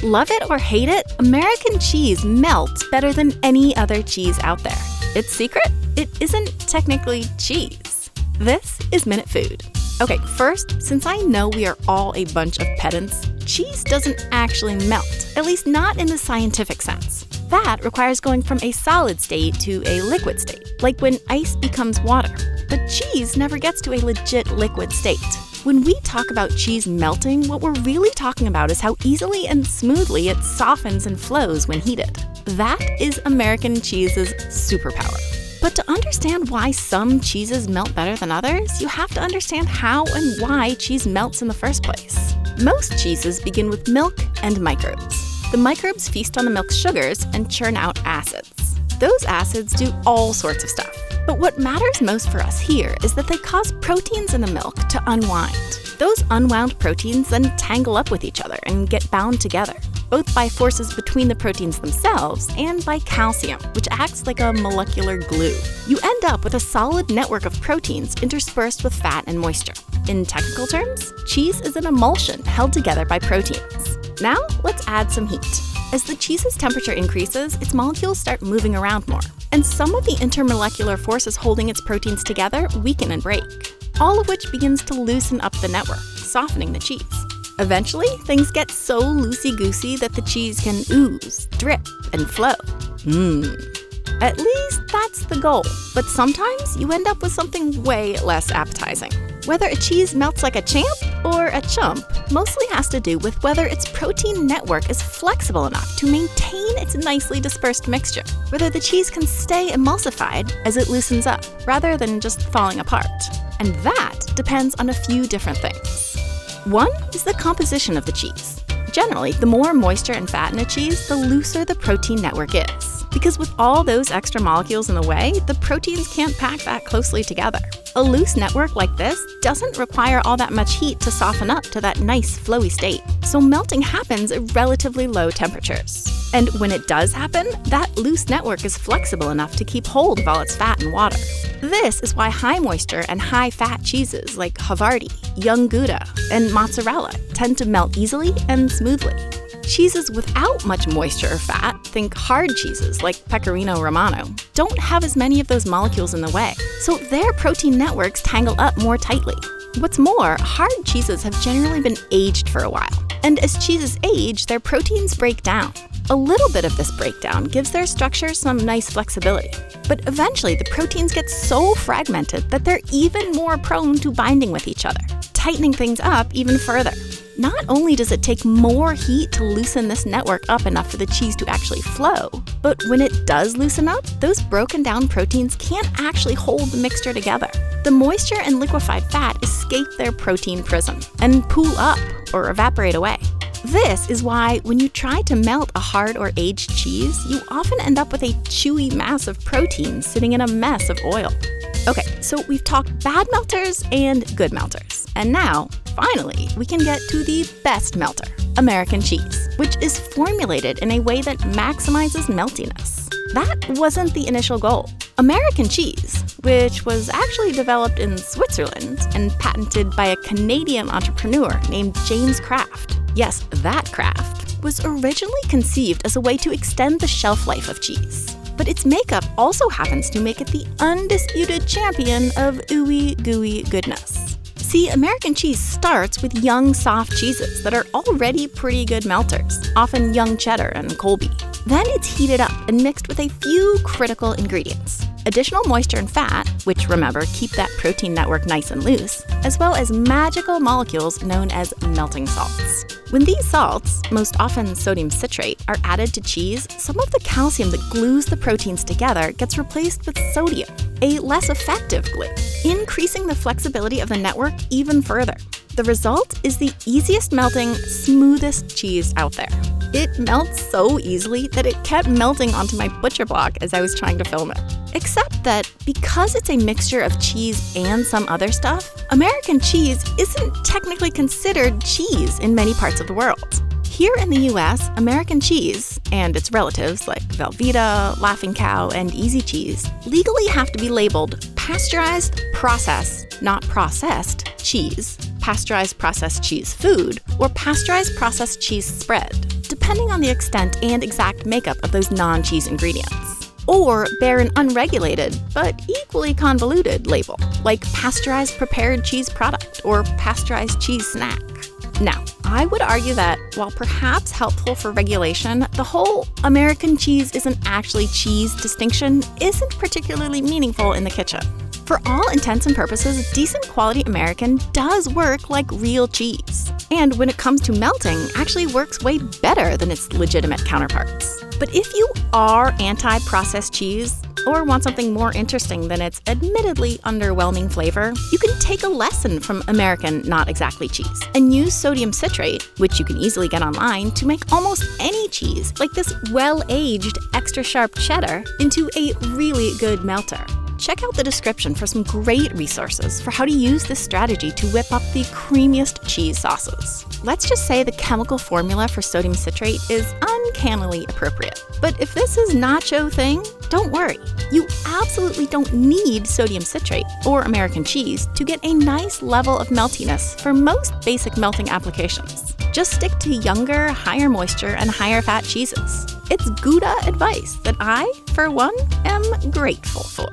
Love it or hate it, American cheese melts better than any other cheese out there. Its secret? It isn't technically cheese. This is Minute Food. Okay, first, since I know we are all a bunch of pedants, cheese doesn't actually melt, at least not in the scientific sense. That requires going from a solid state to a liquid state, like when ice becomes water. But cheese never gets to a legit liquid state. When we talk about cheese melting, what we're really talking about is how easily and smoothly it softens and flows when heated. That is American cheese's superpower. But to understand why some cheeses melt better than others, you have to understand how and why cheese melts in the first place. Most cheeses begin with milk and microbes. The microbes feast on the milk's sugars and churn out acids. Those acids do all sorts of stuff. But what matters most for us here is that they cause proteins in the milk to unwind. Those unwound proteins then tangle up with each other and get bound together, both by forces between the proteins themselves and by calcium, which acts like a molecular glue. You end up with a solid network of proteins interspersed with fat and moisture. In technical terms, cheese is an emulsion held together by proteins. Now, let's add some heat. As the cheese's temperature increases, its molecules start moving around more, and some of the intermolecular forces holding its proteins together weaken and break, all of which begins to loosen up the network, softening the cheese. Eventually, things get so loosey-goosey that the cheese can ooze, drip, and flow. At least that's the goal, but sometimes you end up with something way less appetizing. Whether a cheese melts like a champ or a chump mostly has to do with whether its protein network is flexible enough to maintain its nicely dispersed mixture, whether the cheese can stay emulsified as it loosens up, rather than just falling apart. And that depends on a few different things. One is the composition of the cheese. Generally, the more moisture and fat in a cheese, the looser the protein network is. Because with all those extra molecules in the way, the proteins can't pack that closely together. A loose network like this doesn't require all that much heat to soften up to that nice flowy state, so melting happens at relatively low temperatures. And when it does happen, that loose network is flexible enough to keep hold of all its fat and water. This is why high moisture and high fat cheeses like Havarti, young Gouda, and mozzarella tend to melt easily and smoothly. Cheeses without much moisture or fat, think hard cheeses like Pecorino Romano, don't have as many of those molecules in the way, so their protein networks tangle up more tightly. What's more, hard cheeses have generally been aged for a while, and as cheeses age, their proteins break down. A little bit of this breakdown gives their structure some nice flexibility, but eventually the proteins get so fragmented that they're even more prone to binding with each other, tightening things up even further. Not only does it take more heat to loosen this network up enough for the cheese to actually flow, but when it does loosen up, those broken down proteins can't actually hold the mixture together. The moisture and liquefied fat escape their protein prison and pool up or evaporate away. This is why when you try to melt a hard or aged cheese, you often end up with a chewy mass of protein sitting in a mess of oil. Okay, so we've talked bad melters and good melters, and now, finally, we can get to the best melter, American cheese, which is formulated in a way that maximizes meltiness. That wasn't the initial goal. American cheese, which was actually developed in Switzerland and patented by a Canadian entrepreneur named James Kraft, yes, that Kraft, was originally conceived as a way to extend the shelf life of cheese. But its makeup also happens to make it the undisputed champion of ooey gooey goodness. See, American cheese starts with young, soft cheeses that are already pretty good melters, often young cheddar and Colby. Then it's heated up and mixed with a few critical ingredients. Additional moisture and fat, which remember keep that protein network nice and loose, as well as magical molecules known as melting salts. When these salts, most often sodium citrate, are added to cheese, some of the calcium that glues the proteins together gets replaced with sodium, a less effective glue, increasing the flexibility of the network even further. The result is the easiest melting, smoothest cheese out there. It melts so easily that it kept melting onto my butcher block as I was trying to film it. Except that because it's a mixture of cheese and some other stuff, American cheese isn't technically considered cheese in many parts of the world. Here in the US, American cheese, and its relatives like Velveeta, Laughing Cow, and _Easy Cheese, legally have to be labeled pasteurized, processed, not processed, cheese, pasteurized processed cheese food, or pasteurized processed cheese spread. depending on the extent and exact makeup of those non-cheese ingredients. Or bear an unregulated, but equally convoluted label, like pasteurized prepared cheese product or pasteurized cheese snack. Now, I would argue that, while perhaps helpful for regulation, the whole American cheese isn't actually cheese distinction isn't particularly meaningful in the kitchen. For all intents and purposes, decent quality American does work like real cheese. And when it comes to melting, actually works way better than its legitimate counterparts. But if you are anti-processed cheese, or want something more interesting than its admittedly underwhelming flavor, you can take a lesson from American not exactly cheese and use sodium citrate, which you can easily get online, to make almost any cheese, like this well-aged extra sharp cheddar, into a really good melter. Check out the description for some great resources for how to use this strategy to whip up the creamiest cheese sauces. Let's just say the chemical formula for sodium citrate is uncannily appropriate. But if this is not your thing, don't worry. You absolutely don't need sodium citrate or American cheese to get a nice level of meltiness for most basic melting applications. Just stick to younger, higher moisture, and higher fat cheeses. It's Gouda advice that I, for one, am grateful for.